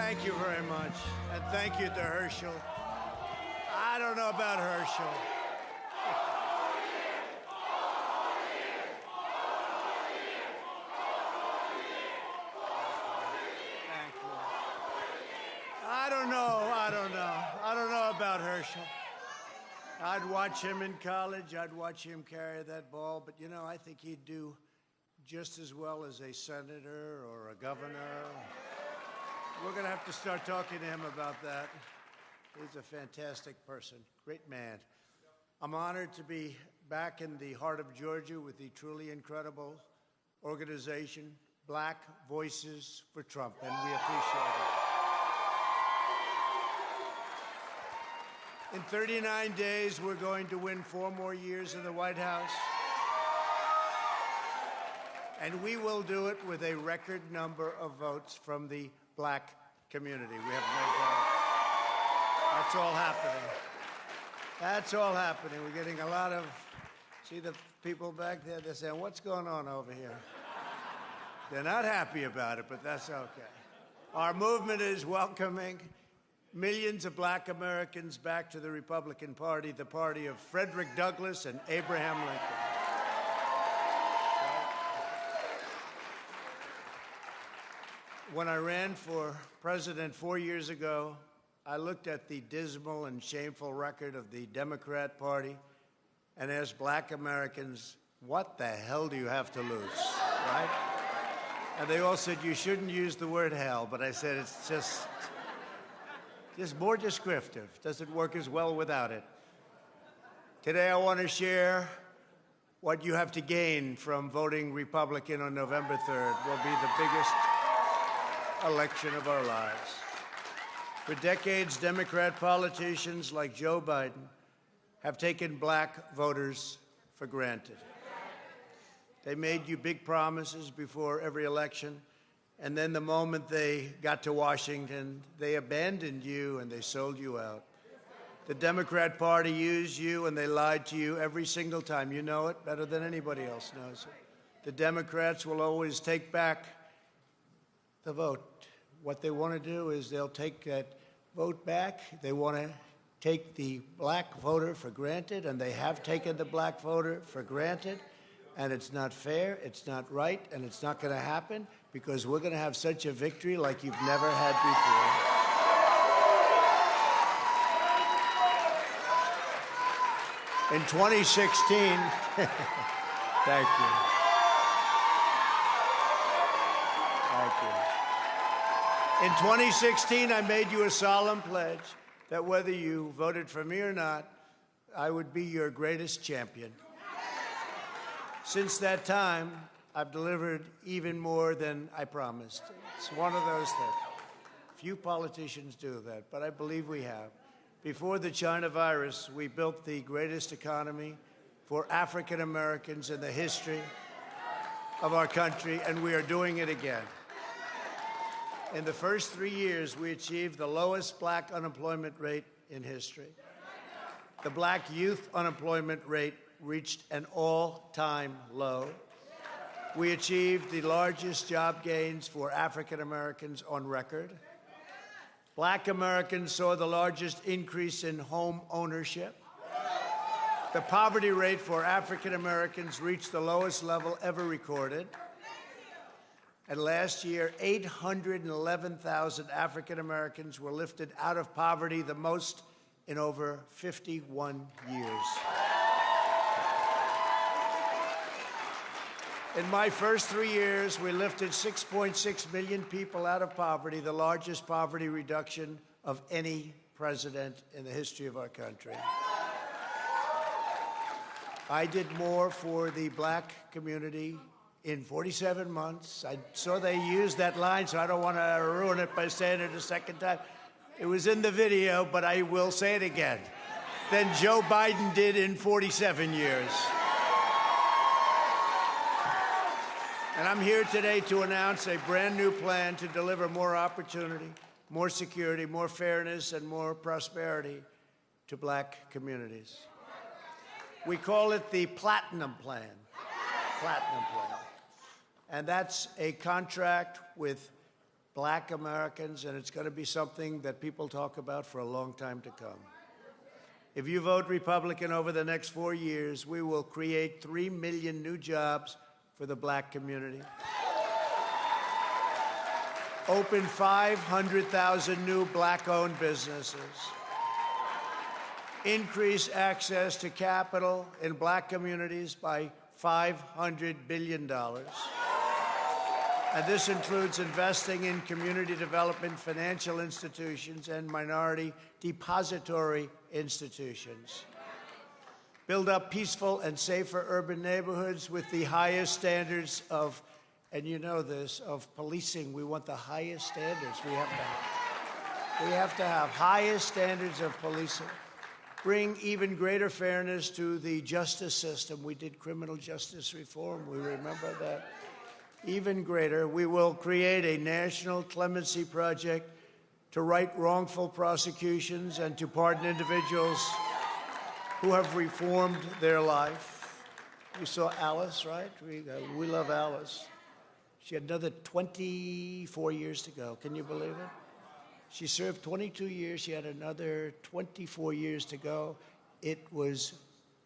Thank you very much. And thank you to Herschel. I don't know about Herschel. Thank you. I don't know about Herschel. I'd watch him in college. I'd watch him carry that ball. But, you know, I think he'd do just as well as a senator or a governor. We're going to have to start talking to him about that. He's a fantastic person, great man. I'm honored to be back in the heart of Georgia with the truly incredible organization, Black Voices for Trump, and we appreciate it. In 39 days, we're going to win 4 more years in the White House. And we will do it with a record number of votes from the Black community. We have no doubt. That's all happening. That's all happening. We're getting a lot of, see the people back there, they're saying, what's going on over here? They're not happy about it, but that's okay. Our movement is welcoming millions of Black Americans back to the Republican Party, the party of Frederick Douglass and Abraham Lincoln. When I ran for president 4 years ago, I looked at the dismal and shameful record of the Democrat Party and asked Black Americans, what the hell do you have to lose, right? And they all said, you shouldn't use the word hell, but I said, it's just more descriptive. Doesn't work as well without it. Today, I want to share what you have to gain from voting Republican on November 3rd. Will be the biggest election of our lives. For decades, Democrat politicians like Joe Biden have taken Black voters for granted. They made you big promises before every election, and then the moment they got to Washington, they abandoned you and they sold you out. The Democrat Party used you and they lied to you every single time. You know it better than anybody else knows it. The Democrats will always take back the vote. What they want to do is they'll take that vote back. They want to take the Black voter for granted, and they have taken the Black voter for granted. And it's not fair, it's not right, and it's not going to happen because we're going to have such a victory like you've never had before. In 2016, thank you. In 2016, I made you a solemn pledge that whether you voted for me or not, I would be your greatest champion. Since that time, I've delivered even more than I promised. It's one of those things. Few politicians do that, but I believe we have. Before the China virus, we built the greatest economy for African Americans in the history of our country, and we are doing it again. In the first 3 years, we achieved the lowest Black unemployment rate in history. The Black youth unemployment rate reached an all-time low. We achieved the largest job gains for African Americans on record. Black Americans saw the largest increase in home ownership. The poverty rate for African Americans reached the lowest level ever recorded. And last year, 811,000 African Americans were lifted out of poverty, the most in over 51 years. In my first 3 years, we lifted 6.6 million people out of poverty, the largest poverty reduction of any president in the history of our country. I did more for the Black community in 47 months. I saw they used that line, so I don't want to ruin it by saying it a second time. It was in the video, but I will say it again. Than Joe Biden did in 47 years. And I'm here today to announce a brand new plan to deliver more opportunity, more security, more fairness, and more prosperity to Black communities. We call it the Platinum Plan. Platinum Plan. And that's a contract with Black Americans, and it's going to be something that people talk about for a long time to come. If you vote Republican over the next 4 years, we will create 3 million new jobs for the Black community, open 500,000 new Black-owned businesses, increase access to capital in Black communities by $500 billion. And this includes investing in community development, financial institutions, and minority depository institutions. Build up peaceful and safer urban neighborhoods with the highest standards of, and you know this, of policing. We want the highest standards. We have to have highest standards of policing. Bring even greater fairness to the justice system. We did criminal justice reform. We remember that. Even greater, we will create a national clemency project to right wrongful prosecutions and to pardon individuals who have reformed their life. You saw Alice, right? We love Alice. She had another 24 years to go. Can you believe it? She served 22 years. She had another 24 years to go. It was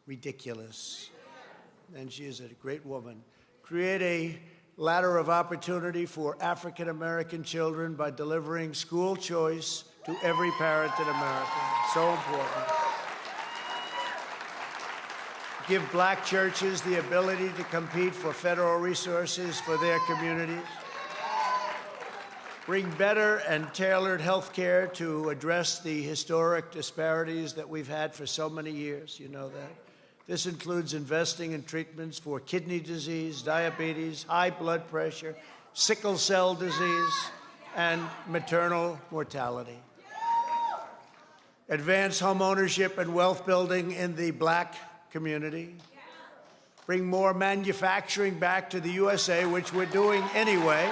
ridiculous. And she is a great woman. Create a ladder of opportunity for African-American children by delivering school choice to every parent in America. So important. Give Black churches the ability to compete for federal resources for their communities. Bring better and tailored health care to address the historic disparities that we've had for so many years. You know that. This includes investing in treatments for kidney disease, diabetes, high blood pressure, sickle cell disease, and maternal mortality. Advance home ownership and wealth building in the Black community. Bring more manufacturing back to the USA, which we're doing anyway,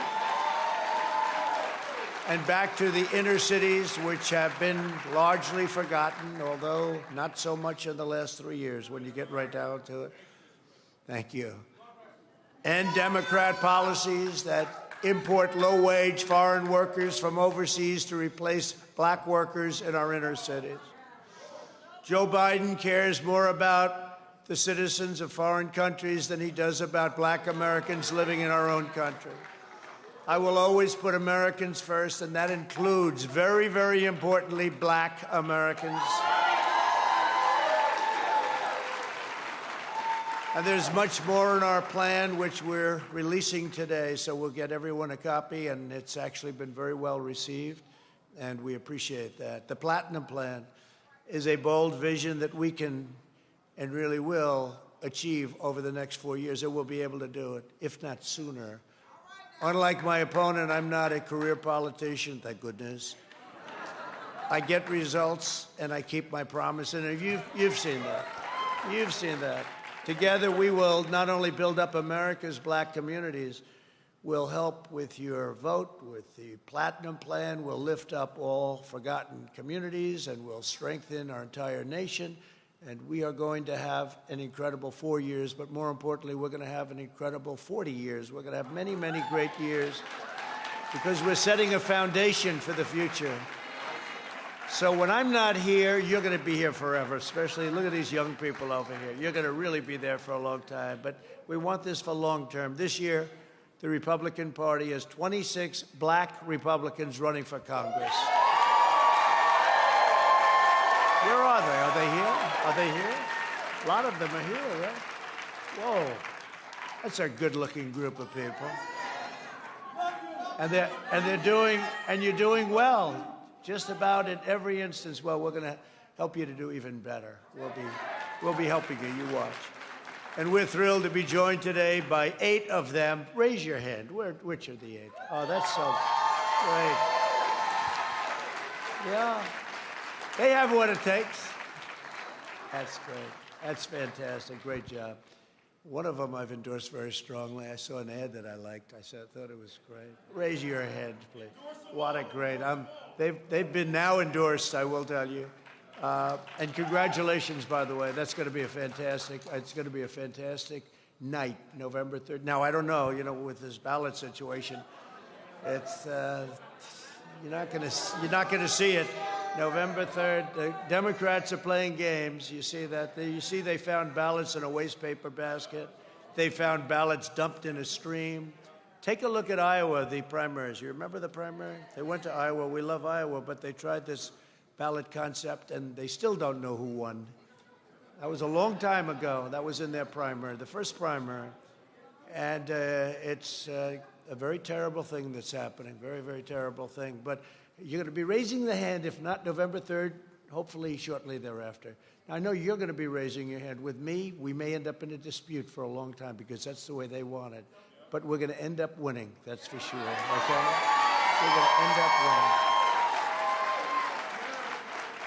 and back to the inner cities, which have been largely forgotten, although not so much in the last 3 years when you get right down to it. Thank you. End Democrat policies that import low-wage foreign workers from overseas to replace Black workers in our inner cities. Joe Biden cares more about the citizens of foreign countries than he does about Black Americans living in our own country. I will always put Americans first, and that includes, very, very importantly, Black Americans. And there's much more in our plan, which we're releasing today, so we'll get everyone a copy, and it's actually been very well received, and we appreciate that. The Platinum Plan is a bold vision that we can and really will achieve over the next 4 years, and we'll be able to do it, if not sooner. Unlike my opponent, I'm not a career politician, thank goodness. I get results, and I keep my promise, and you've seen that. You've seen that. Together, we will not only build up America's Black communities, we'll help with your vote, with the Platinum Plan, we'll lift up all forgotten communities, and we'll strengthen our entire nation. And we are going to have an incredible 4 years, but more importantly, we're going to have an incredible 40 years. We're going to have many, many great years because we're setting a foundation for the future. So when I'm not here, you're going to be here forever, especially look at these young people over here. You're going to really be there for a long time, but we want this for long term. This year, the Republican Party has 26 Black Republicans running for Congress. Where are they? Are they here? Are they here? A lot of them are here, right? Whoa. That's a good-looking group of people. And you're doing well. Just about in every instance. Well, we're going to help you to do even better. We'll be helping you. You watch. And we're thrilled to be joined today by 8 of them. Raise your hand. Which are the 8? Oh, that's so great. Yeah. They have what it takes. That's great. That's fantastic. Great job. One of them I've endorsed very strongly. I saw an ad that I liked. I thought it was great. Raise your hand, please. What a great. They've been now endorsed, I will tell you. And congratulations, by the way. That's going to be it's going to be a fantastic night, November 3rd. Now, I don't know, with this ballot situation, It's you're not going to see it. November 3rd, the Democrats are playing games. You see that? You see they found ballots in a wastepaper basket. They found ballots dumped in a stream. Take a look at Iowa, the primaries. You remember the primary? They went to Iowa. We love Iowa, but they tried this ballot concept, and they still don't know who won. That was a long time ago. That was in their primary, the first primary. And it's a very terrible thing that's happening, very, very terrible thing. But you're going to be raising the hand, if not November 3rd, hopefully shortly thereafter. Now, I know you're going to be raising your hand. With me, we may end up in a dispute for a long time because that's the way they want it. But we're going to end up winning, that's for sure, okay? We're going to end up winning.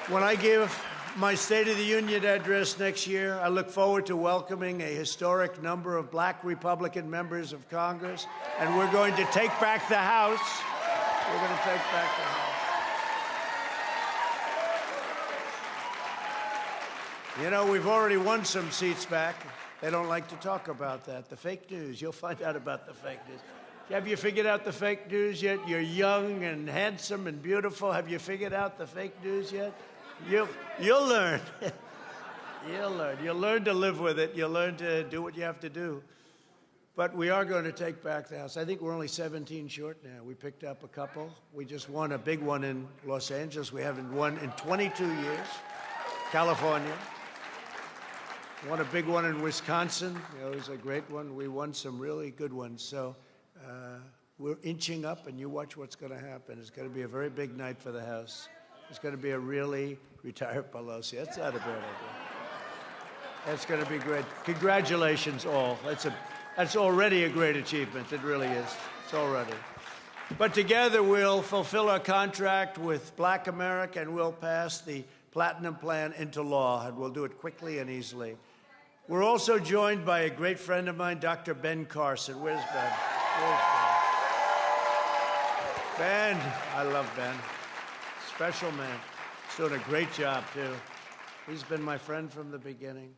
When I give my State of the Union address next year, I look forward to welcoming a historic number of black Republican members of Congress, and we're going to take back the House. We're going to take back the House. You know, we've already won some seats back. They don't like to talk about that. The fake news. You'll find out about the fake news. Have you figured out the fake news yet? You're young and handsome and beautiful. Have you figured out the fake news yet? You'll learn. You'll learn. You'll learn to live with it. You'll learn to do what you have to do. But we are going to take back the House. I think we're only 17 short now. We picked up a couple. We just won a big one in Los Angeles. We haven't won in 22 years. California. Won a big one in Wisconsin. You know, it was a great one. We won some really good ones. So we're inching up, and you watch what's going to happen. It's going to be a very big night for the House. It's going to be a really retired Pelosi. That's not a bad idea. That's going to be great. Congratulations, all. That's already a great achievement. It really is. It's already. But together we'll fulfill our contract with Black America, and we'll pass the Platinum Plan into law, and we'll do it quickly and easily. We're also joined by a great friend of mine, Dr. Ben Carson. Where's Ben? Ben, I love Ben. Special man. He's doing a great job, too. He's been my friend from the beginning.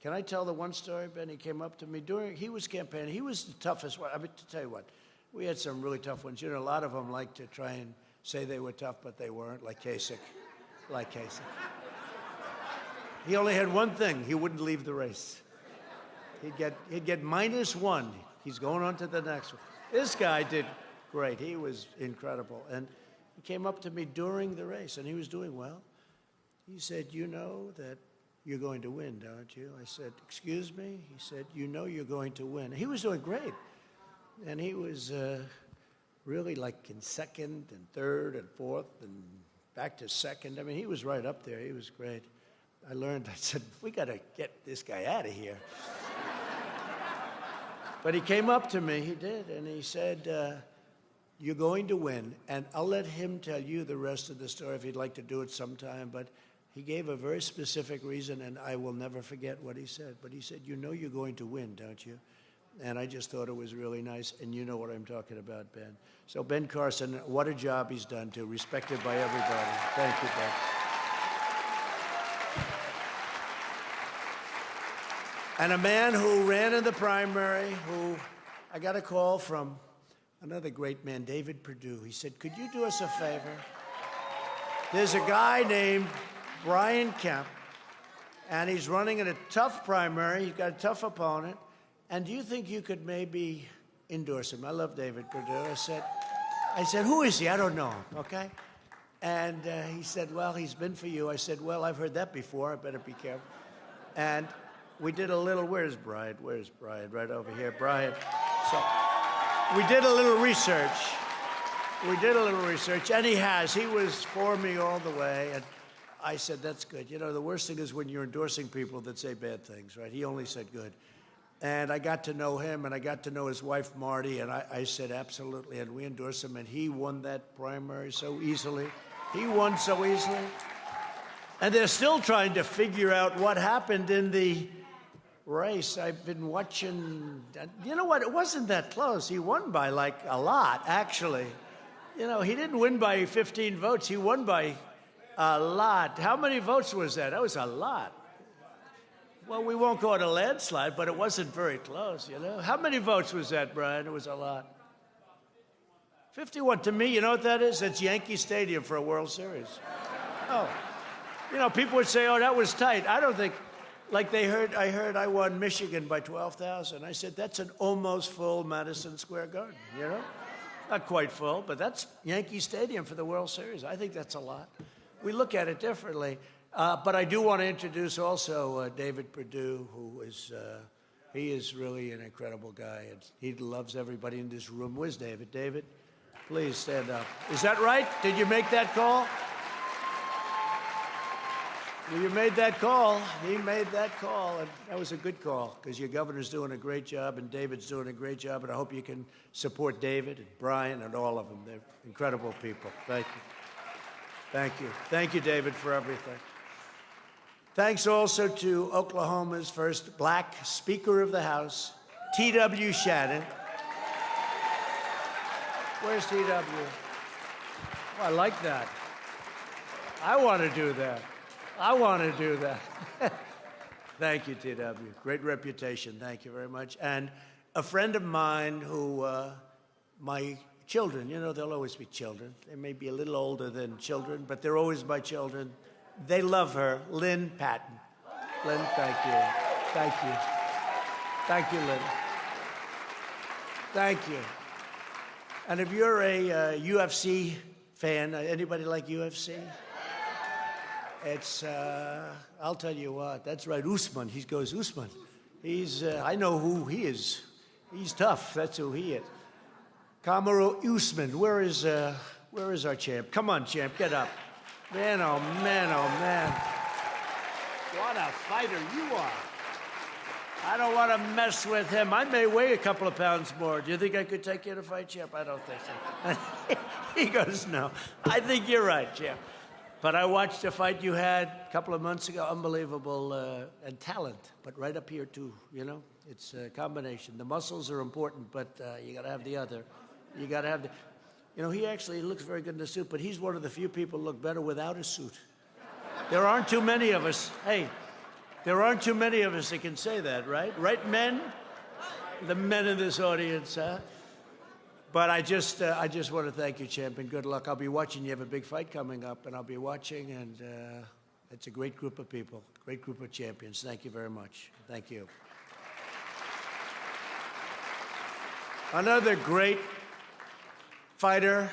Can I tell the one story, Ben? He came up to me he was campaigning. He was the toughest one. I mean, to tell you what, we had some really tough ones. You know, a lot of them like to try and say they were tough, but they weren't, like Kasich. He only had one thing. He wouldn't leave the race. He'd get -1. He's going on to the next one. This guy did great. He was incredible. And he came up to me during the race, and he was doing well. He said, you know that you're going to win, don't you? I said, excuse me? He said, you know you're going to win. He was doing great. And he was really like in second and third and fourth and back to second. I mean, he was right up there. He was great. I said, we got to get this guy out of here. But he came up to me, he did, and he said, you're going to win, and I'll let him tell you the rest of the story if he'd like to do it sometime, but he gave a very specific reason, and I will never forget what he said. But he said, you know you're going to win, don't you? And I just thought it was really nice, and you know what I'm talking about, Ben. So Ben Carson, what a job he's done, too, respected by everybody. Thank you, Ben. And a man who ran in the primary, who I got a call from another great man, David Perdue. He said, could you do us a favor? There's a guy named Brian Kemp, and he's running in a tough primary. He's got a tough opponent. And do you think you could maybe endorse him? I love David Perdue. I said, who is he? I don't know him, okay? And he said, well, he's been for you. I said, well, I've heard that before. I better be careful. And we did a little, where's Brian? Where's Brian? Right over here, Brian. So we did a little research. And he was for me all the way. And I said, that's good. You know, the worst thing is when you're endorsing people that say bad things, right? He only said good. And I got to know him, and I got to know his wife, Marty, and I said, absolutely, and we endorsed him, and he won that primary so easily. He won so easily. And they're still trying to figure out what happened in the race. I've been watching. You know what? It wasn't that close. He won by, like, a lot, actually. You know, he didn't win by 15 votes. He won by a lot. How many votes was that? That was a lot. Well, we won't call it a landslide, but it wasn't very close, you know. How many votes was that, Brian? It was a lot. 51. To me, you know what that is? That's Yankee Stadium for a World Series. Oh. You know, people would say, oh, that was tight. I don't think, like I heard I won Michigan by 12,000. I said, that's an almost full Madison Square Garden, you know? Not quite full, but that's Yankee Stadium for the World Series. I think that's a lot. We look at it differently. But I do want to introduce also David Perdue, who is, he is really an incredible guy. And he loves everybody in this room. Where's David? David, please stand up. Is that right? Did you make that call? Well, you made that call. He made that call, and that was a good call because your governor's doing a great job and David's doing a great job, and I hope you can support David and Brian and all of them. They're incredible people. Thank you. Thank you. Thank you, David, for everything. Thanks also to Oklahoma's first black Speaker of the House, T.W. Shannon. Where's T.W.? Oh, I like that. I want to do that. I want to do that. Thank you, T.W. Great reputation. Thank you very much. And a friend of mine who, my children, you know, they'll always be children. They may be a little older than children, but they're always my children. They love her, Lynn Patton. Lynn, thank you. Thank you. Thank you, Lynn. Thank you. And if you're a UFC fan, anybody like UFC? It's, I'll tell you what, that's right, Usman. He goes, Usman. He's, I know who he is. He's tough, that's who he is. Kamaru Usman, where is our champ? Come on, champ, get up. Man, oh man, oh man. What a fighter you are. I don't want to mess with him. I may weigh a couple of pounds more. Do you think I could take you to fight, champ? I don't think so. He goes, no. I think you're right, champ. But I watched a fight you had a couple of months ago, unbelievable, and talent, but right up here too, you know? It's a combination. The muscles are important, but you gotta have the other. You gotta have the, you know, he actually looks very good in a suit, but he's one of the few people who look better without a suit. There aren't too many of us, hey, there aren't too many of us that can say that, right? Right, men? The men in this audience, huh? But I just want to thank you, champ, and good luck. I'll be watching. You have a big fight coming up, and I'll be watching, and it's a great group of people, great group of champions. Thank you very much. Thank you. Another great fighter,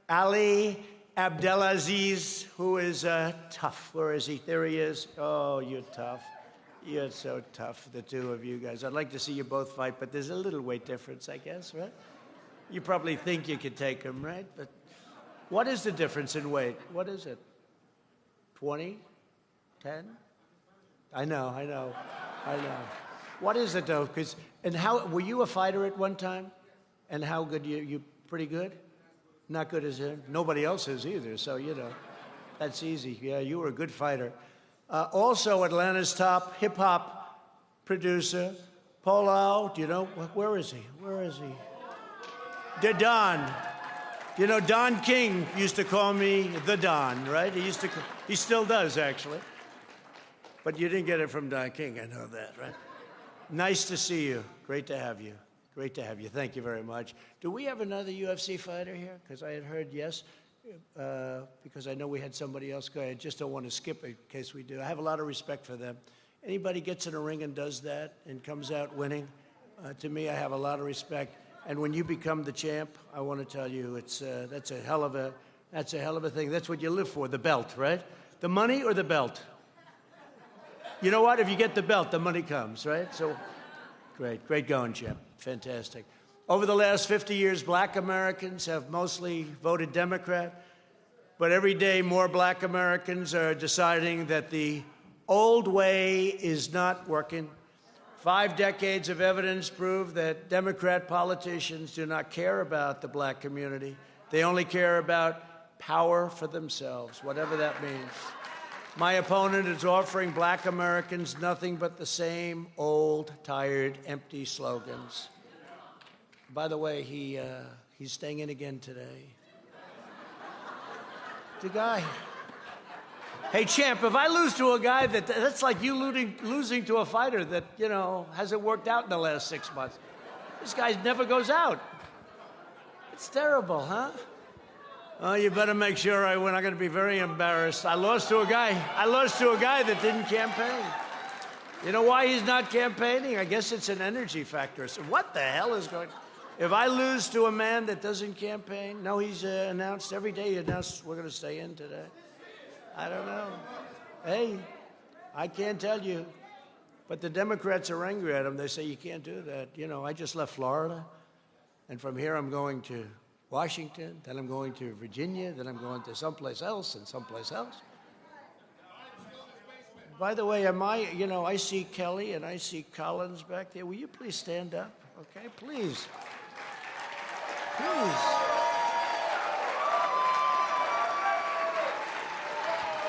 Ali Abdelaziz, who is tough. Where is he? There he is. Oh, you're tough. You're so tough, the two of you guys. I'd like to see you both fight, but there's a little weight difference, I guess, right? You probably think you could take him, right? But what is the difference in weight? What is it? 20? 10? I know. What is it, though? And how, were you a fighter at one time? And how good, you pretty good? Not good as him? Nobody else is either, so, you know, that's easy. Yeah, you were a good fighter. Also, Atlanta's top hip-hop producer, Powell. Do you know, where is he? Where is he? The Don. You know, Don King used to call me the Don, right? He still does, actually. But you didn't get it from Don King, I know that, right? Nice to see you. Great to have you. Great to have you. Thank you very much. Do we have another UFC fighter here? Because I had heard yes, because I know we had somebody else go. I just don't want to skip it in case we do. I have a lot of respect for them. Anybody gets in a ring and does that and comes out winning, to me, I have a lot of respect. And when you become the champ, I want to tell you, that's a hell of a thing. That's what you live for, the belt, right? The money or the belt? You know what? If you get the belt, the money comes, right? So, great going, champ. Fantastic. Over the last 50 years, black Americans have mostly voted Democrat, but every day more black Americans are deciding that the old way is not working. 5 decades of evidence prove that Democrat politicians do not care about the black community. They only care about power for themselves, whatever that means. My opponent is offering black Americans nothing but the same old, tired, empty slogans. By the way, he's staying in again today. The guy. Hey, champ, if I lose to a guy that's like you losing to a fighter that, you know, hasn't worked out in the last 6 months. This guy never goes out. It's terrible, huh? Oh, you better make sure I win. I'm going to be very embarrassed. I lost to a guy that didn't campaign. You know why he's not campaigning? I guess it's an energy factor. So what the hell is going on? If I lose to a man that doesn't campaign, no, he's announced every day, we're going to stay in today. I don't know. Hey, I can't tell you. But the Democrats are angry at him. They say, you can't do that. You know, I just left Florida, and from here I'm going to Washington, then I'm going to Virginia, then I'm going to someplace else and someplace else. By the way, I see Kelly and I see Collins back there. Will you please stand up? Okay, please. Please.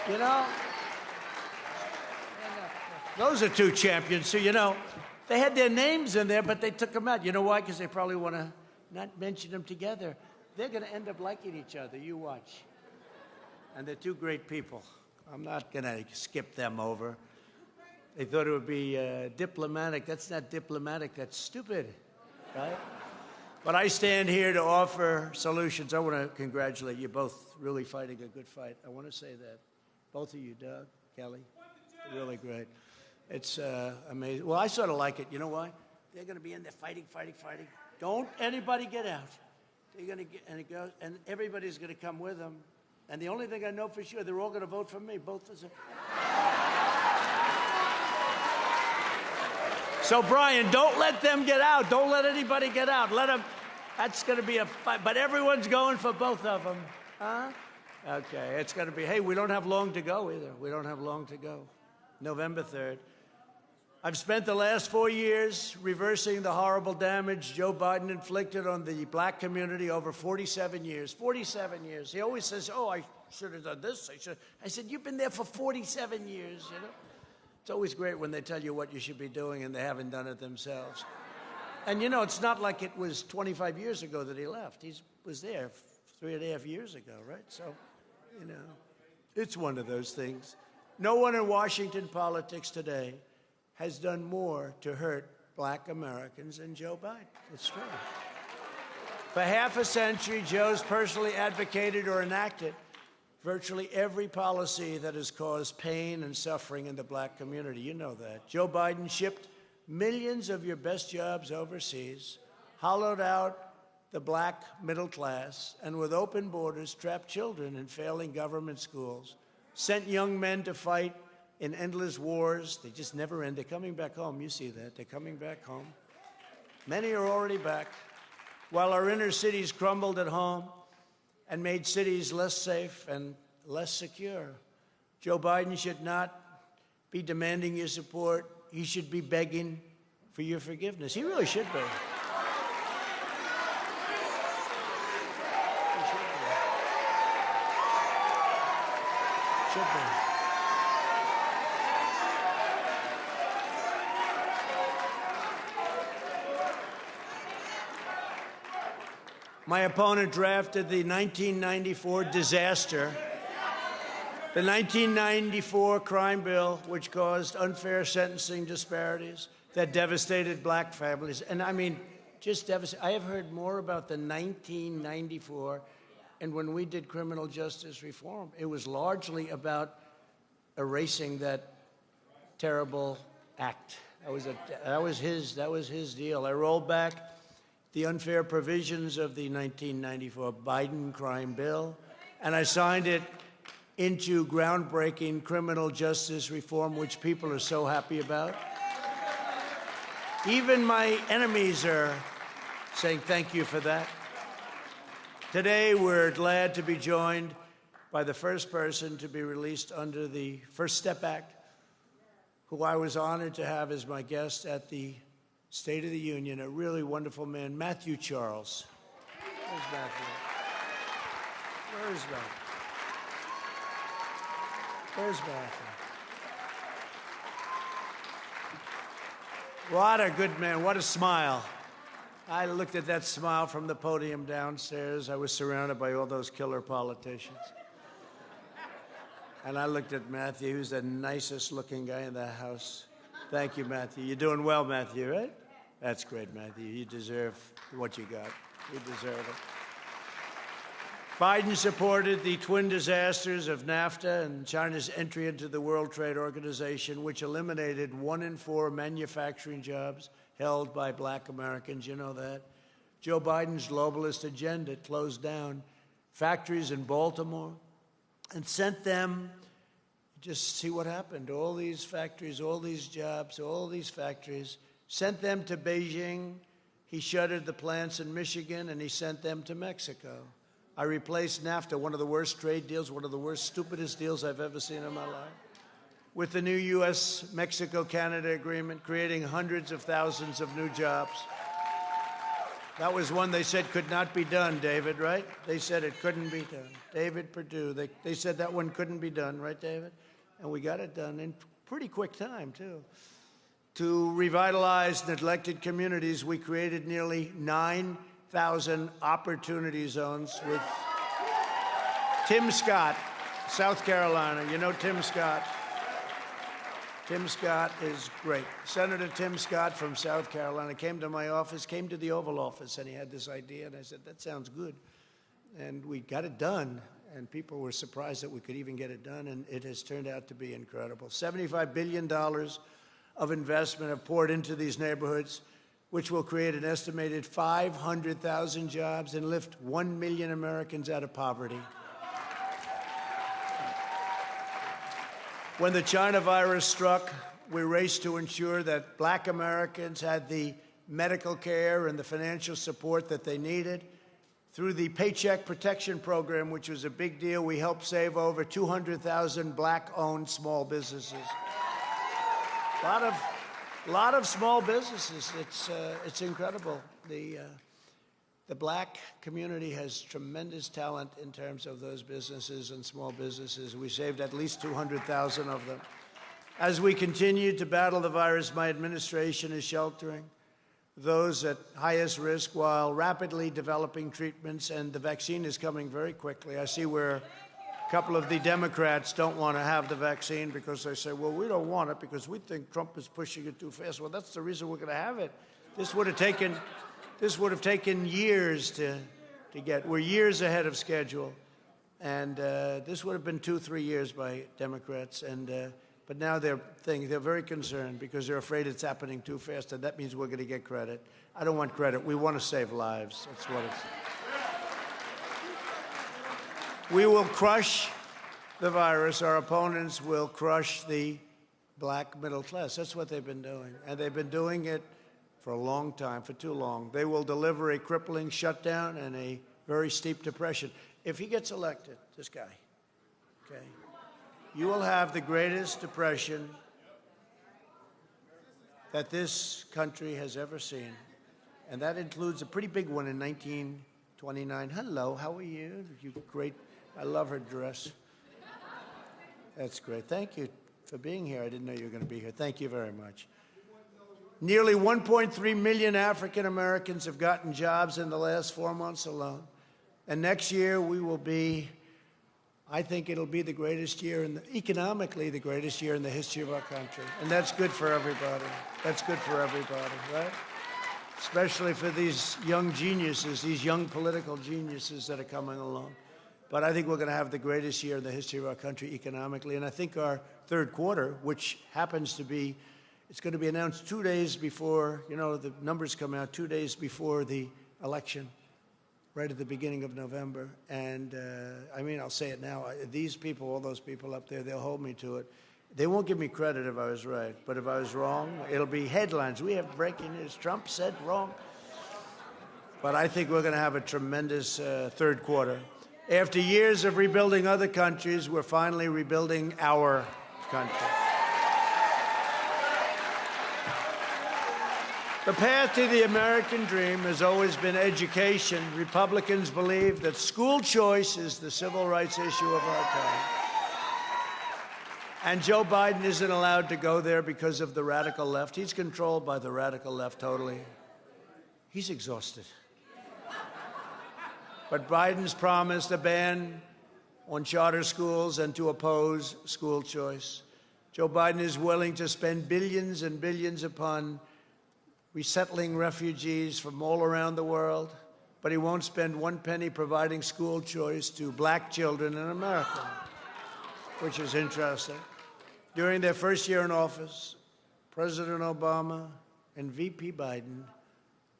You know, those are two champions. So, they had their names in there, but they took them out. You know why? Because they probably want to not mention them together. They're going to end up liking each other. You watch. And they're two great people. I'm not going to skip them over. They thought it would be diplomatic. That's not diplomatic. That's stupid, right? But I stand here to offer solutions. I want to congratulate you both, really fighting a good fight. I want to say that. Both of you, Doug, Kelly, really great. It's amazing. Well, I sort of like it. You know why? They're going to be in there fighting. Don't anybody get out. They're going to get, and it goes, and everybody's going to come with them. And the only thing I know for sure, they're all going to vote for me. Both of them. So, Brian, don't let them get out. Don't let anybody get out. Let them. That's going to be a fight. But everyone's going for both of them. Huh? Okay, it's going to be, hey, we don't have long to go either. We don't have long to go. November 3rd. I've spent the last 4 years reversing the horrible damage Joe Biden inflicted on the black community over 47 years. 47 years. He always says, oh, I should have done this. I said, you've been there for 47 years, It's always great when they tell you what you should be doing and they haven't done it themselves. And, it's not like it was 25 years ago that he left. He was there 3.5 years ago, right? So, it's one of those things. No one in Washington politics today has done more to hurt black Americans than Joe Biden. It's true. For half a century, Joe's personally advocated or enacted virtually every policy that has caused pain and suffering in the black community. You know that. Joe Biden shipped millions of your best jobs overseas, hollowed out the black middle class, and with open borders, trapped children in failing government schools, sent young men to fight in endless wars. They just never end. They're coming back home. You see that. They're coming back home. Many are already back. While our inner cities crumbled at home and made cities less safe and less secure, Joe Biden should not be demanding your support. He should be begging for your forgiveness. He really should be. Should be. My opponent drafted the 1994 disaster, the 1994 crime bill, which caused unfair sentencing disparities that devastated black families. And I mean, just devastating. I have heard more about the 1994, and when we did criminal justice reform, it was largely about erasing that terrible act. That was his deal. I rolled back the unfair provisions of the 1994 Biden crime bill, and I signed it into groundbreaking criminal justice reform, which people are so happy about. Even my enemies are saying thank you for that. Today, we're glad to be joined by the first person to be released under the First Step Act, who I was honored to have as my guest at the State of the Union, a really wonderful man, Matthew Charles. Where's Matthew? Where's Matthew? Where's Matthew? What a good man. What a smile. I looked at that smile from the podium downstairs. I was surrounded by all those killer politicians. And I looked at Matthew, who's the nicest looking guy in the house. Thank you, Matthew. You're doing well, Matthew, right? That's great, Matthew. You deserve what you got. You deserve it. Biden supported the twin disasters of NAFTA and China's entry into the World Trade Organization, which eliminated 1 in 4 manufacturing jobs held by black Americans. You know that. Joe Biden's globalist agenda closed down factories in Baltimore and sent them, just see what happened, all these factories, all these jobs, all these factories, sent them to Beijing. He shuttered the plants in Michigan, and he sent them to Mexico. I replaced NAFTA, one of the worst trade deals, one of the worst, stupidest deals I've ever seen in my life, with the new U.S.-Mexico-Canada agreement, creating hundreds of thousands of new jobs. That was one they said could not be done, David, right? They said it couldn't be done. David Perdue, they said that one couldn't be done, right, David? And we got it done in pretty quick time, too. To revitalize neglected communities, we created nearly 9,000 opportunity zones with Tim Scott, South Carolina. You know Tim Scott. Tim Scott is great. Senator Tim Scott from South Carolina came to my office, came to the Oval Office, and he had this idea, and I said, that sounds good. And we got it done, and people were surprised that we could even get it done, and it has turned out to be incredible. $75 billion of investment have poured into these neighborhoods, which will create an estimated 500,000 jobs and lift 1 million Americans out of poverty. When the China virus struck, we raced to ensure that black Americans had the medical care and the financial support that they needed. Through the Paycheck Protection Program, which was a big deal, we helped save over 200,000 black-owned small businesses. A lot of small businesses. It's incredible. The black community has tremendous talent in terms of those businesses and small businesses. We saved at least 200,000 of them. As we continue to battle the virus, my administration is sheltering those at highest risk while rapidly developing treatments, and the vaccine is coming very quickly. I see where a couple of the Democrats don't want to have the vaccine because they say, well, we don't want it because we think Trump is pushing it too fast. Well, that's the reason we're going to have it. This would have taken years to get. We're years ahead of schedule. And this would have been 2-3 years by Democrats. But now they're very concerned because they're afraid it's happening too fast, and that means we're going to get credit. I don't want credit. We want to save lives. That's what it's. We will crush the virus. Our opponents will crush the black middle class. That's what they've been doing. And they've been doing it for a long time, for too long. They will deliver a crippling shutdown and a very steep depression. If he gets elected, this guy, okay, you will have the greatest depression that this country has ever seen. And that includes a pretty big one in 1929. Hello, how are you? You great. I love her dress. That's great. Thank you for being here. I didn't know you were going to be here. Thank you very much. Nearly 1.3 million African Americans have gotten jobs in the last 4 months alone. And next year we will be, I think it'll be the greatest year, economically the greatest year in the history of our country. And that's good for everybody. That's good for everybody, right? Especially for these young geniuses, these young political geniuses that are coming along. But I think we're going to have the greatest year in the history of our country economically. And I think our third quarter, which happens to be, it's going to be announced 2 days before, you know, the numbers come out 2 days before the election, right at the beginning of November. And, I mean, I'll say it now. These people, all those people up there, they'll hold me to it. They won't give me credit if I was right. But if I was wrong, it'll be headlines. We have breaking news. Trump said wrong. But I think we're going to have a tremendous third quarter. After years of rebuilding other countries, we're finally rebuilding our country. The path to the American dream has always been education. Republicans believe that school choice is the civil rights issue of our time. And Joe Biden isn't allowed to go there because of the radical left. He's controlled by the radical left totally. He's exhausted. But Biden's promised a ban on charter schools and to oppose school choice. Joe Biden is willing to spend billions and billions upon resettling refugees from all around the world, but he won't spend one penny providing school choice to black children in America, which is interesting. During their first year in office, President Obama and VP Biden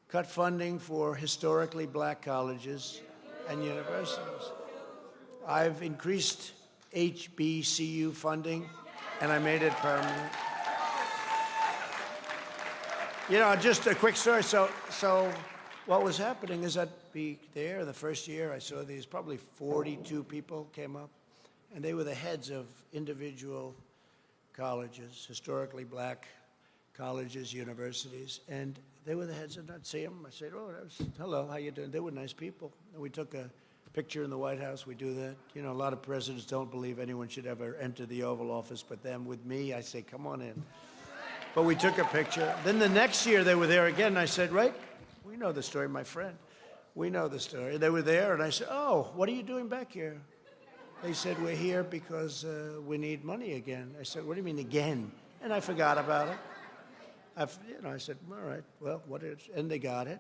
cut funding for historically black colleges and universities. I've increased HBCU funding, and I made it permanent. You know, just a quick story. So what was happening is I'd be there the first year. I saw these probably 42 people came up, and they were the heads of individual colleges, historically black colleges, universities, and they were the heads, and I'd see them. I said, "Oh, hello, how you doing?" They were nice people. And we took a picture in the White House. We do that. You know, a lot of presidents don't believe anyone should ever enter the Oval Office, but then with me, I say, "Come on in." But we took a picture. Then the next year, they were there again, and I said, "Right, we know the story, my friend. We know the story." They were there, and I said, "Oh, what are you doing back here?" They said, "We're here because we need money again." I said, "What do you mean again?" And I forgot about it. I said, "All right, well, what is?" And they got it.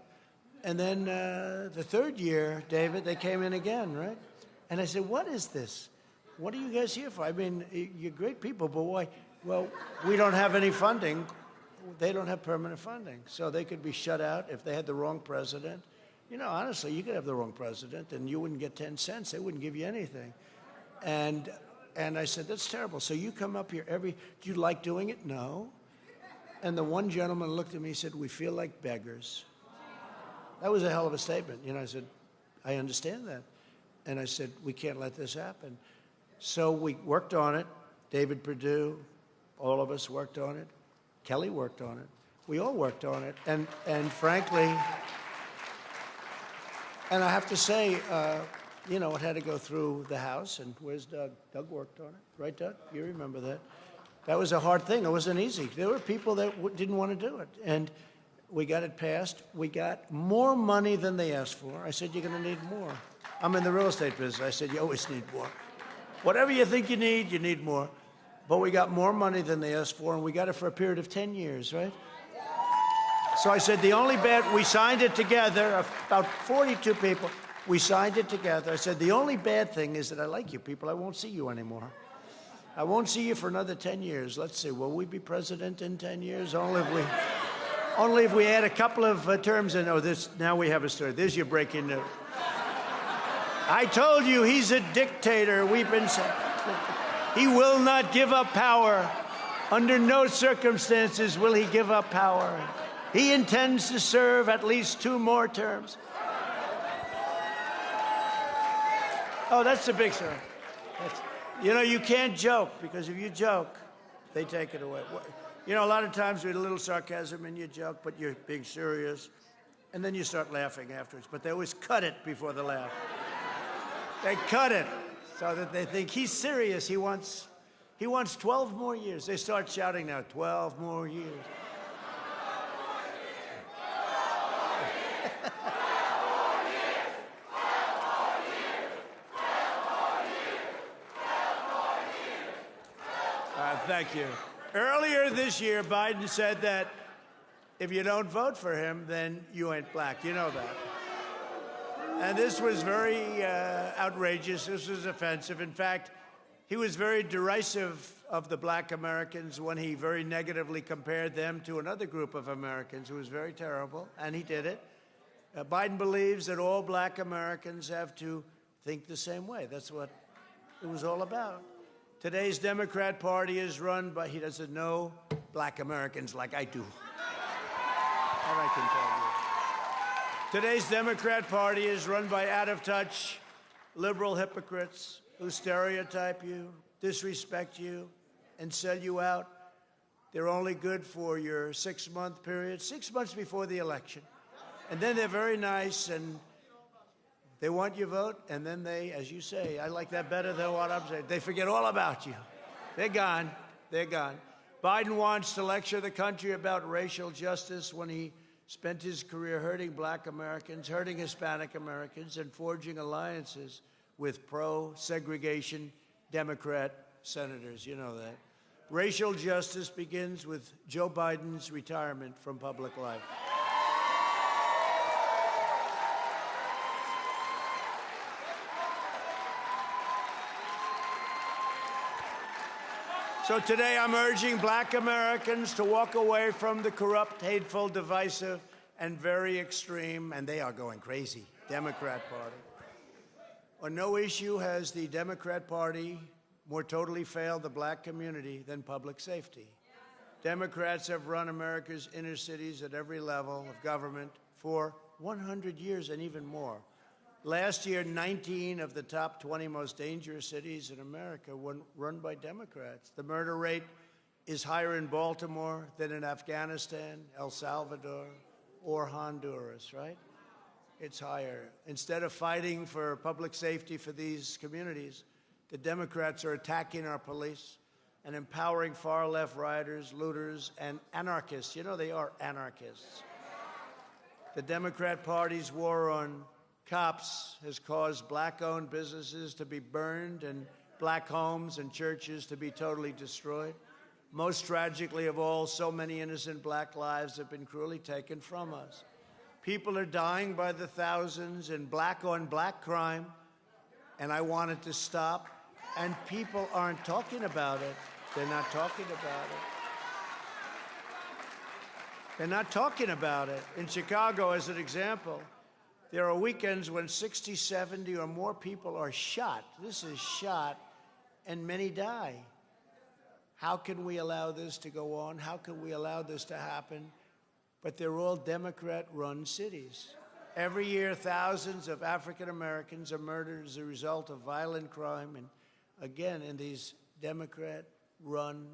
And then the third year, David, they came in again, right? And I said, "What is this? What are you guys here for? I mean, you're great people, but why?" "Well, we don't have any funding. They don't have permanent funding, so they could be shut out if they had the wrong president." You know, honestly, you could have the wrong president, and you wouldn't get 10 cents. They wouldn't give you anything. And I said, "That's terrible. So you come up here do you like doing it?" "No." And the one gentleman looked at me and said, "We feel like beggars." That was a hell of a statement. You know, I said, "I understand that." And I said, "We can't let this happen." So we worked on it. David Perdue, all of us worked on it. Kelly worked on it. We all worked on it. And frankly, and I have to say, you know, it had to go through the House. And where's Doug? Doug worked on it. Right, Doug? You remember that. That was a hard thing. It wasn't easy. There were people that didn't want to do it. And we got it passed. We got more money than they asked for. I said, "You're going to need more." I'm in the real estate business. I said, "You always need more. Whatever you think you need more." But we got more money than they asked for, and we got it for a period of 10 years, right? So I said, we signed it together, about 42 people. We signed it together. I said, the only bad thing is that I like you people. I won't see you anymore. I won't see you for another 10 years. Let's see, will we be president in 10 years? Only if we add a couple of terms in. Oh, now we have a story. There's your breaking news. I told you he's a dictator. We've been saying he will not give up power. Under no circumstances will he give up power. He intends to serve at least 2 more terms. Oh, that's the big story. You know, you can't joke, because if you joke, they take it away. You know, a lot of times with a little sarcasm in your joke, but you're being serious, and then you start laughing afterwards. But they always cut it before the laugh. They cut it so that they think he's serious. He wants 12 more years. They start shouting now, 12 more years. Thank you. Earlier this year, Biden said that if you don't vote for him, then you ain't black. You know that. And this was very outrageous. This was offensive. In fact, he was very derisive of the black Americans when he very negatively compared them to another group of Americans who was very terrible, and he did it. Biden believes that all black Americans have to think the same way. That's what it was all about. Today's Democrat Party is run by, he doesn't know black Americans like I do. That I can tell you. Today's Democrat Party is run by out-of-touch liberal hypocrites who stereotype you, disrespect you, and sell you out. They're only good for your 6-month period, 6 months before the election. And then they're very nice, and they want your vote, and then they, as you say, I like that better than what I'm saying, they forget all about you. They're gone. They're gone. Biden wants to lecture the country about racial justice when he spent his career hurting black Americans, hurting Hispanic Americans, and forging alliances with pro-segregation Democrat senators. You know that. Racial justice begins with Joe Biden's retirement from public life. So today I'm urging black Americans to walk away from the corrupt, hateful, divisive, and very extreme, and they are going crazy, Democrat Party. On no issue has the Democrat Party more totally failed the black community than public safety. Democrats have run America's inner cities at every level of government for 100 years and even more. Last year, 19 of the top 20 most dangerous cities in America were run by Democrats. The murder rate is higher in Baltimore than in Afghanistan, El Salvador, or Honduras, right? It's higher. Instead of fighting for public safety for these communities, the Democrats are attacking our police and empowering far-left rioters, looters, and anarchists. You know, they are anarchists. The Democrat Party's war on cops has caused black-owned businesses to be burned and black homes and churches to be totally destroyed. Most tragically of all, so many innocent black lives have been cruelly taken from us. People are dying by the thousands in black-on-black crime, and I want it to stop. And people aren't talking about it. They're not talking about it. They're not talking about it. In Chicago, as an example, there are weekends when 60, 70, or more people are shot. This is shot, and many die. How can we allow this to go on? How can we allow this to happen? But they're all Democrat-run cities. Every year, thousands of African Americans are murdered as a result of violent crime, and again, in these Democrat-run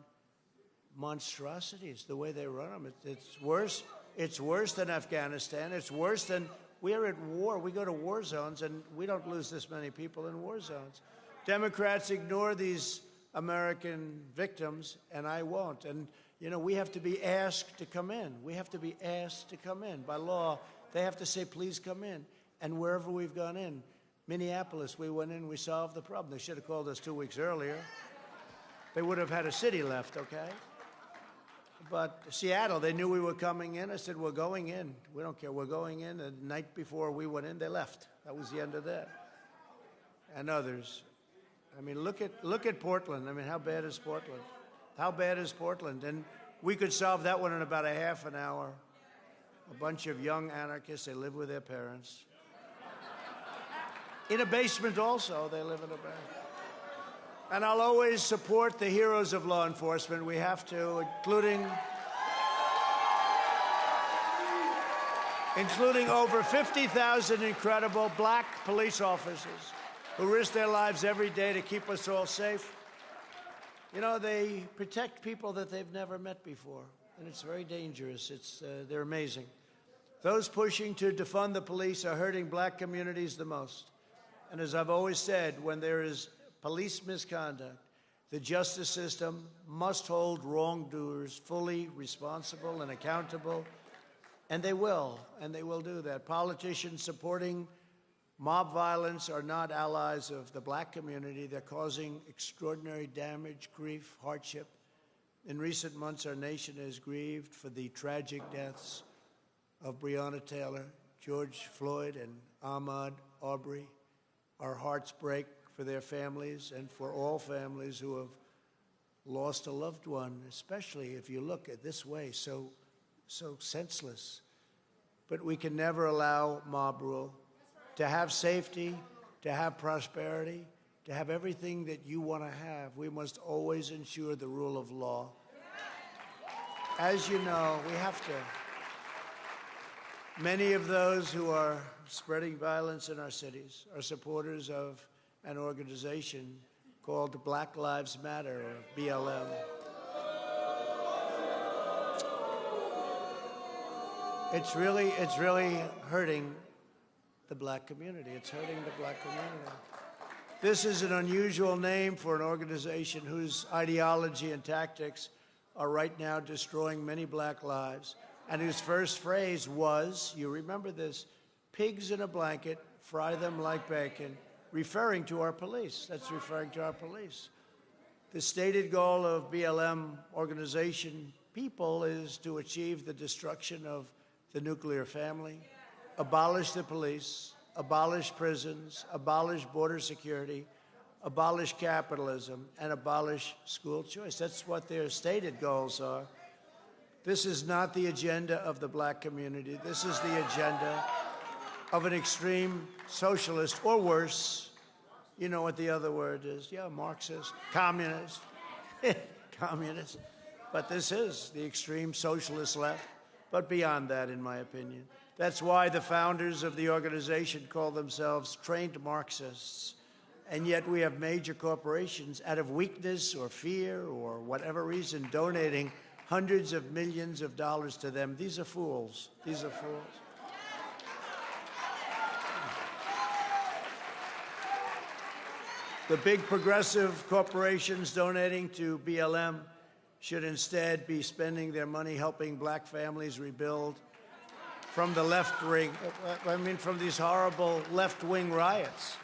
monstrosities, the way they run them. It's worse. It's worse than Afghanistan. It's worse than, we're at war. We go to war zones, and we don't lose this many people in war zones. Democrats ignore these American victims, and I won't. And, you know, we have to be asked to come in. We have to be asked to come in. By law, they have to say, please come in. And wherever we've gone in, Minneapolis, we went in, we solved the problem. They should have called us 2 weeks earlier. They would have had a city left, okay? But Seattle, they knew we were coming in. I said, we're going in. We don't care. We're going in. The night before we went in, they left. That was the end of that. And others. I mean, look at Portland. I mean, how bad is Portland? How bad is Portland? And we could solve that one in about a half an hour. A bunch of young anarchists, they live with their parents. In a basement also, they live in a basement. And I'll always support the heroes of law enforcement. We have to, including over 50,000 incredible black police officers who risk their lives every day to keep us all safe. You know, they protect people that they've never met before, and it's very dangerous. They're amazing. Those pushing to defund the police are hurting black communities the most. And as I've always said, when there is police misconduct, the justice system must hold wrongdoers fully responsible and accountable, and they will do that. Politicians supporting mob violence are not allies of the black community. They're causing extraordinary damage, grief, hardship. In recent months, our nation has grieved for the tragic deaths of Breonna Taylor, George Floyd, and Ahmaud Arbery. Our hearts break for their families and for all families who have lost a loved one, especially if you look at this way, so senseless. But we can never allow mob rule. To have safety, to have prosperity, to have everything that you want to have, we must always ensure the rule of law. As you know, we have to. Many of those who are spreading violence in our cities are supporters of an organization called Black Lives Matter, or BLM. It's really hurting the black community. It's hurting the black community. This is an unusual name for an organization whose ideology and tactics are right now destroying many black lives, and whose first phrase was, you remember this, pigs in a blanket, fry them like bacon, referring to our police. That's referring to our police. The stated goal of BLM organization people is to achieve the destruction of the nuclear family, abolish the police, abolish prisons, abolish border security, abolish capitalism, and abolish school choice. That's what their stated goals are. This is not the agenda of the black community. This is the agenda of an extreme socialist, or worse. You know what the other word is? Yeah, Marxist, communist, communist. But this is the extreme socialist left. But beyond that, in my opinion. That's why the founders of the organization call themselves trained Marxists. And yet we have major corporations, out of weakness or fear or whatever reason, donating hundreds of millions of dollars to them. These are fools. These are fools. The big progressive corporations donating to BLM should instead be spending their money helping black families rebuild from the left wing, from these horrible left-wing riots.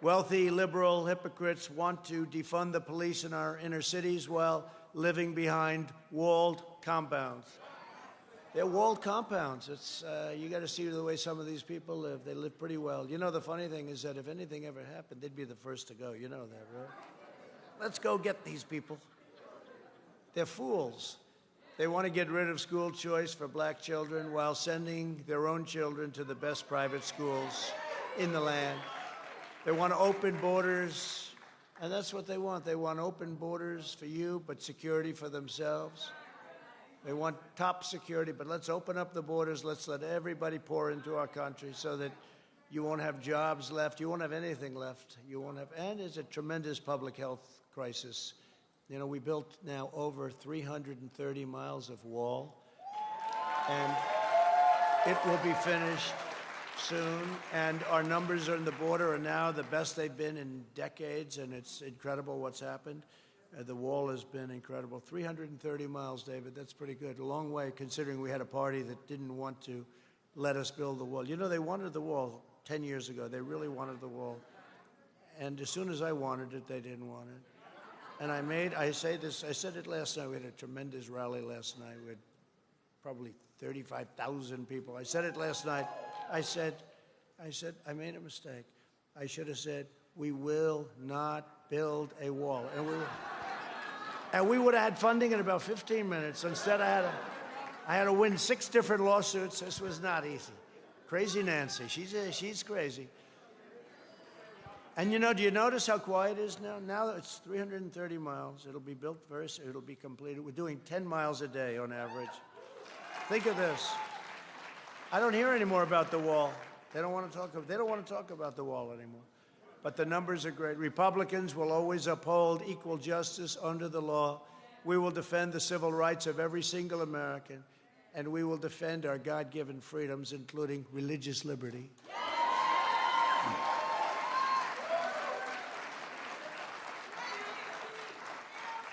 Wealthy liberal hypocrites want to defund the police in our inner cities while living behind walled compounds. They're walled compounds. It's you got to see the way some of these people live. They live pretty well. You know, the funny thing is that if anything ever happened, they'd be the first to go. You know that, right? Let's go get these people. They're fools. They want to get rid of school choice for black children while sending their own children to the best private schools in the land. They want to open borders, and that's what they want. They want open borders for you, but security for themselves. They want top security, but let's open up the borders. Let's let everybody pour into our country so that you won't have jobs left. You won't have anything left. You won't have, and there's a tremendous public health crisis. You know, we built now over 330 miles of wall, and it will be finished soon. And our numbers on the border are now the best they've been in decades, and it's incredible what's happened. The wall has been incredible. 330 miles, David, that's pretty good. A long way, considering we had a party that didn't want to let us build the wall. You know, they wanted the wall 10 years ago. They really wanted the wall. And as soon as I wanted it, they didn't want it. And I said it last night. We had a tremendous rally last night. We had probably 35,000 people. I said it last night. I said, I made a mistake. I should have said, we will not build a wall. And we would have had funding in about 15 minutes. Instead, I had to win 6 different lawsuits. This was not easy. Crazy Nancy. She's crazy. And you know, do you notice how quiet it is now? Now it's 330 miles. It'll be built very soon. It'll be completed. We're doing 10 miles a day on average. Think of this. I don't hear anymore about the wall. They don't want to talk about the wall anymore. But the numbers are great. Republicans will always uphold equal justice under the law. We will defend the civil rights of every single American, and we will defend our God-given freedoms, including religious liberty.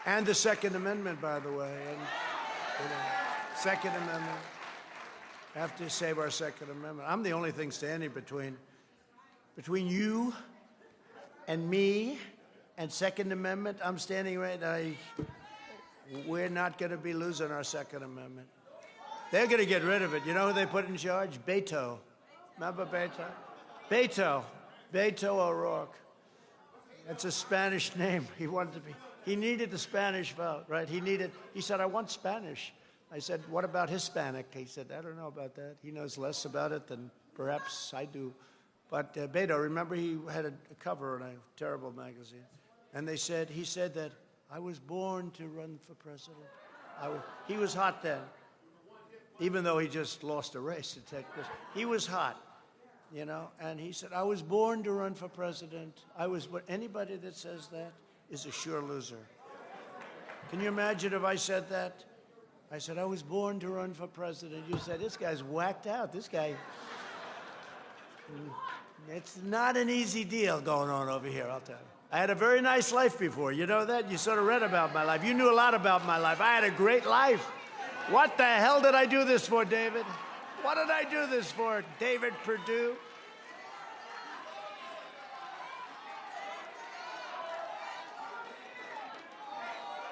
And the Second Amendment, by the way. And, Second Amendment. Have to save our Second Amendment. I'm the only thing standing between you and me and Second Amendment. I'm standing right now. We're not going to be losing our Second Amendment. They're going to get rid of it. You know who they put in charge? Beto. Remember Beto? Beto O'Rourke. That's a Spanish name. He needed the Spanish vote, right? He said, I want Spanish. I said, what about Hispanic? He said, I don't know about that. He knows less about it than perhaps I do. But Beto, remember he had a cover in a terrible magazine. And he said that I was born to run for president. He was hot then, even though he just lost a race to Texas. He was hot, you know, and he said, I was born to run for president. Anybody that says that is a sure loser. Can you imagine if I said that? I said, I was born to run for president. You said, this guy's whacked out. This guy, it's not an easy deal going on over here, I'll tell you. I had a very nice life before. You know that? You sort of read about my life. You knew a lot about my life. I had a great life. What the hell did I do this for, David? What did I do this for, David Perdue?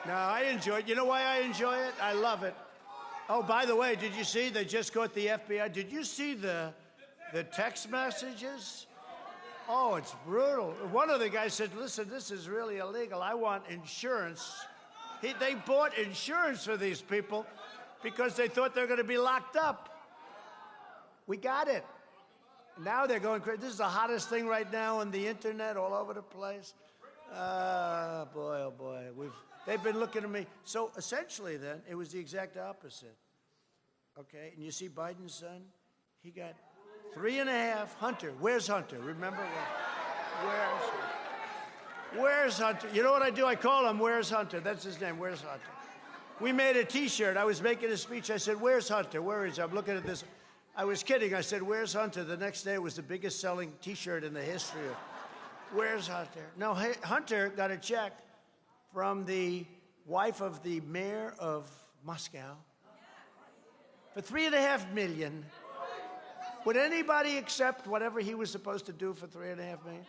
No, I enjoy it. You know why I enjoy it? I love it. Oh, by the way, did you see they just caught the FBI? Did you see the text messages? Oh, it's brutal. One of the guys said, listen, this is really illegal. I want insurance. They bought insurance for these people because they thought they're going to be locked up. We got it. Now they're going crazy. This is the hottest thing right now on the internet, all over the place. Boy, oh boy. They've been looking at me. So essentially then, it was the exact opposite. Okay, and you see Biden's son? He got 3.5. Hunter. Where's Hunter? Remember? Where's Hunter? You know what I do? I call him Where's Hunter. That's his name. Where's Hunter? We made a T-shirt. I was making a speech. I said, where's Hunter? Where is he? I'm looking at this. I was kidding. I said, where's Hunter? The next day it was the biggest selling T-shirt in the history of Where's Hunter? No, Hunter got a check from the wife of the mayor of Moscow for $3.5 million. Would anybody accept whatever he was supposed to do for $3.5 million?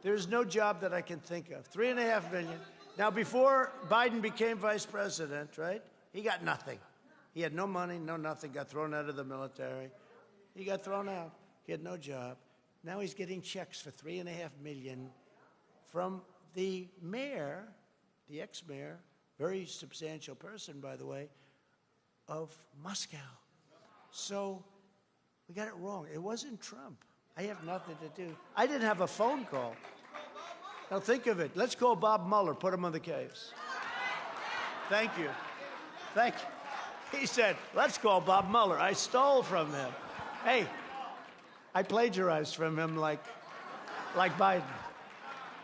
There's no job that I can think of. $3.5 million. Now, before Biden became vice president, right, he got nothing. He had no money, no nothing, got thrown out of the military. He got thrown out. He had no job. Now he's getting checks for $3.5 million from the mayor, the ex-mayor, very substantial person, by the way, of Moscow. So we got it wrong. It wasn't Trump. I have nothing to do. I didn't have a phone call. Now think of it. Let's call Bob Mueller, put him on the case. Thank you. Thank you. He said, let's call Bob Mueller. I stole from him. Hey, I plagiarized from him like Biden.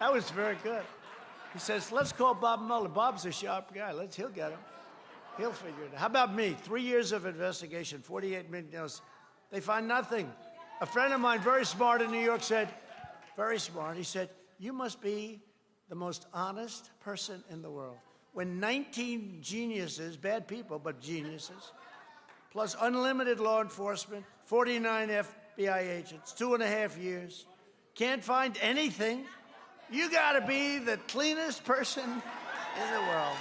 That was very good. He says, let's call Bob Mueller. Bob's a sharp guy. He'll get him. He'll figure it out. How about me? 3 years of investigation, 48 million. They find nothing. A friend of mine, very smart in New York, said, very smart, he said, you must be the most honest person in the world. When 19 geniuses, bad people, but geniuses, plus unlimited law enforcement, 49 FBI agents, 2.5 years, can't find anything, you gotta be the cleanest person in the world.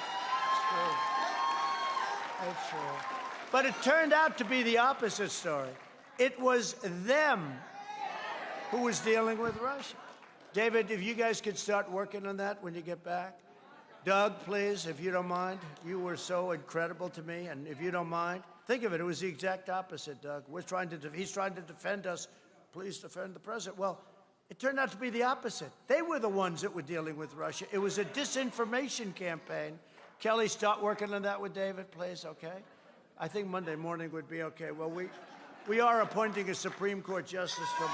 It's true. It's true. But it turned out to be the opposite story. It was them who was dealing with Russia. David, if you guys could start working on that when you get back. Doug, please, if you don't mind. You were so incredible to me, and if you don't mind, think of it. It was the exact opposite, Doug. He's trying to defend us. Please defend the president. Well, it turned out to be the opposite. They were the ones that were dealing with Russia. It was a disinformation campaign. Kelly, start working on that with David, please, okay? I think Monday morning would be okay. Well, we are appointing a Supreme Court justice from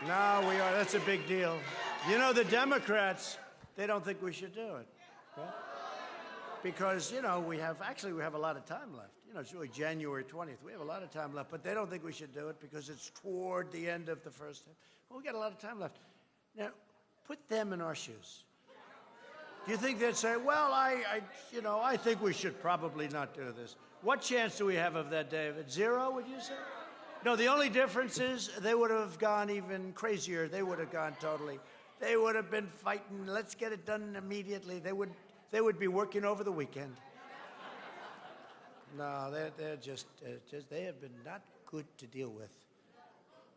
No, we are. That's a big deal. You know, the Democrats, they don't think we should do it. Okay? Because, you know, we have a lot of time left. You know, it's really January 20th. We have a lot of time left, but they don't think we should do it because it's toward the end of the first term. Well, we got a lot of time left. Now, put them in our shoes. Do you think they'd say, well, I think we should probably not do this? What chance do we have of that, David? 0, would you say? No, the only difference is they would have gone even crazier. They would have gone totally. They would have been fighting. Let's get it done immediately. They would be working over the weekend. No, they're just they have been not good to deal with.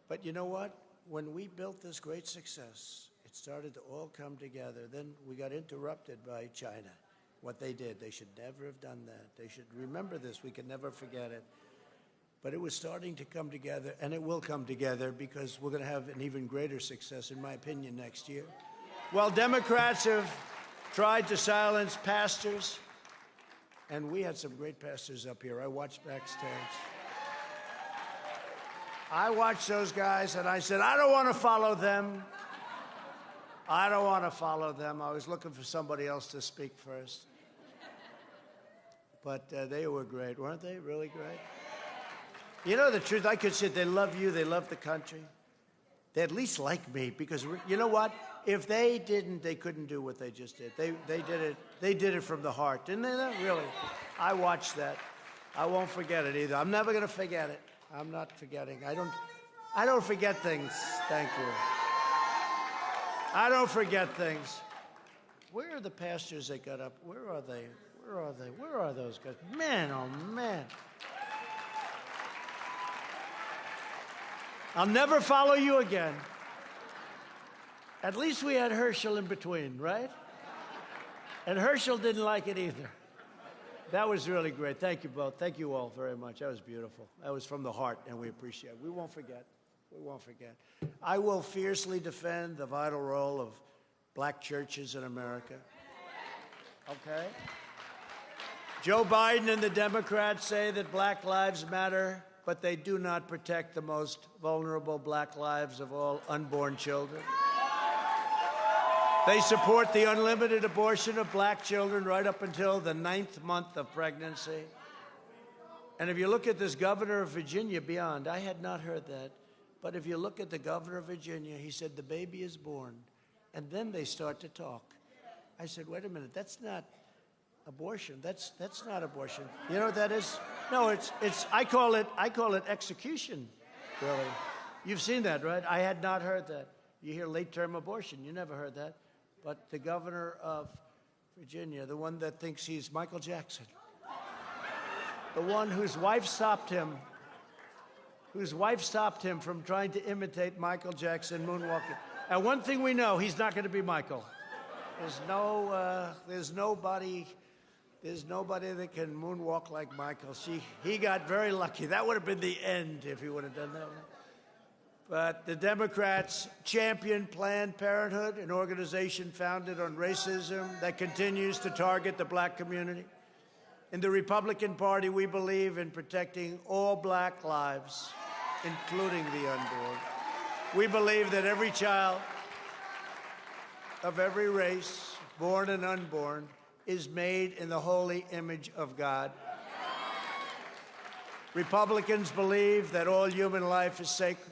But you know what? When we built this great success, it started to all come together. Then we got interrupted by China. What they did, they should never have done that. They should remember this. We can never forget it. But it was starting to come together, and it will come together because we're going to have an even greater success, in my opinion, next year. Well, Democrats have tried to silence pastors, and we had some great pastors up here. I watched backstage. I watched those guys, and I said, I don't want to follow them. I don't want to follow them. I was looking for somebody else to speak first. But they were great, weren't they? Really great? You know the truth, I could say they love you, they love the country. They at least like me, because you know what? If they didn't, they couldn't do what they just did. They did it from the heart, didn't they? Really? I watched that. I won't forget it either. I'm never going to forget it. I'm not forgetting. I don't forget things. Thank you. I don't forget things. Where are the pastors that got up? Where are they? Where are they? Where are those guys? Man, oh man. I'll never follow you again. At least we had Herschel in between, right? And Herschel didn't like it either. That was really great. Thank you both. Thank you all very much. That was beautiful. That was from the heart, and we appreciate it. We won't forget. We won't forget. I will fiercely defend the vital role of black churches in America. Okay? Joe Biden and the Democrats say that Black Lives Matter, but they do not protect the most vulnerable black lives of all, unborn children. They support the unlimited abortion of black children right up until the 9th month of pregnancy. And if you look at this governor of Virginia, beyond, I had not heard that, but if you look at the governor of Virginia, he said the baby is born, and then they start to talk. I said, wait a minute, that's not abortion. That's not abortion. You know what that is? No, it's I call it execution, really. You've seen that, right? I had not heard that. You hear late-term abortion. You never heard that. But the governor of Virginia, the one that thinks he's Michael Jackson, the one whose wife stopped him from trying to imitate Michael Jackson moonwalking. And one thing we know, he's not going to be Michael. There's nobody that can moonwalk like Michael. He got very lucky. That would have been the end if he would have done that. But the Democrats champion Planned Parenthood, an organization founded on racism that continues to target the black community. In the Republican Party, we believe in protecting all black lives, including the unborn. We believe that every child of every race, born and unborn, is made in the holy image of God. Republicans believe that all human life is sacred.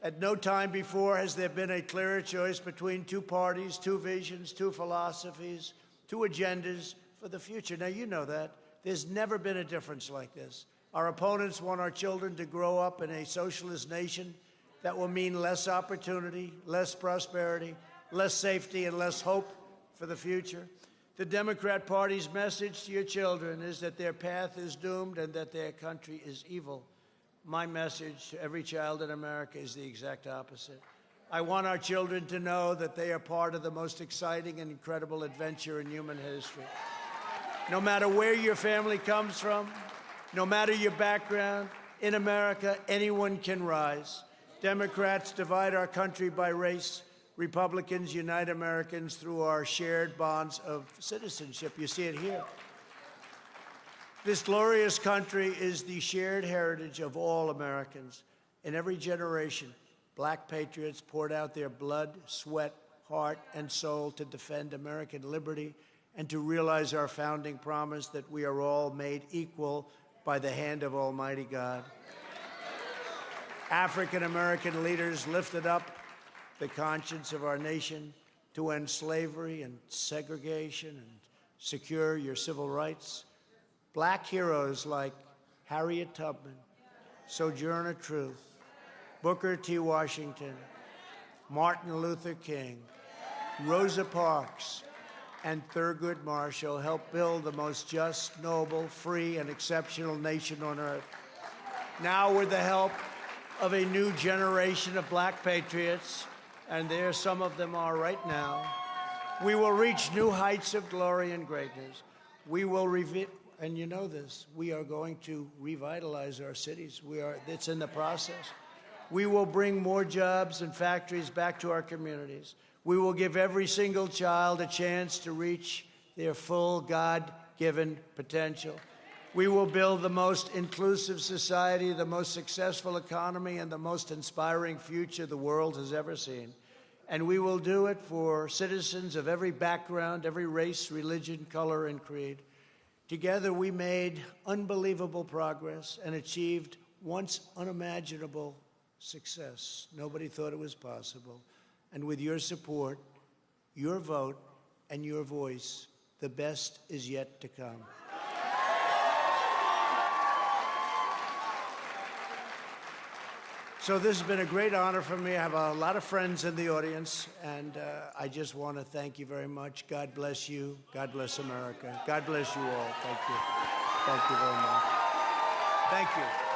At no time before has there been a clearer choice between two parties, two visions, two philosophies, two agendas for the future. Now, you know that. There's never been a difference like this. Our opponents want our children to grow up in a socialist nation that will mean less opportunity, less prosperity, less safety, and less hope for the future. The Democrat Party's message to your children is that their path is doomed and that their country is evil. My message to every child in America is the exact opposite. I want our children to know that they are part of the most exciting and incredible adventure in human history. No matter where your family comes from, no matter your background, in America, anyone can rise. Democrats divide our country by race. Republicans unite Americans through our shared bonds of citizenship. You see it here. This glorious country is the shared heritage of all Americans. In every generation, black patriots poured out their blood, sweat, heart, and soul to defend American liberty and to realize our founding promise that we are all made equal by the hand of Almighty God. African-American leaders lifted up the conscience of our nation to end slavery and segregation and secure your civil rights. Black heroes like Harriet Tubman, Sojourner Truth, Booker T. Washington, Martin Luther King, Rosa Parks, and Thurgood Marshall helped build the most just, noble, free, and exceptional nation on earth. Now, with the help of a new generation of black patriots, and there some of them are right now, we will reach new heights of glory and greatness. We will and you know this, we are going to revitalize our cities. It's in the process. We will bring more jobs and factories back to our communities. We will give every single child a chance to reach their full God-given potential. We will build the most inclusive society, the most successful economy, and the most inspiring future the world has ever seen. And we will do it for citizens of every background, every race, religion, color, and creed. Together, we made unbelievable progress and achieved once unimaginable success. Nobody thought it was possible. And with your support, your vote, and your voice, the best is yet to come. So this has been a great honor for me. I have a lot of friends in the audience, and I just want to thank you very much. God bless you. God bless America. God bless you all. Thank you. Thank you very much. Thank you.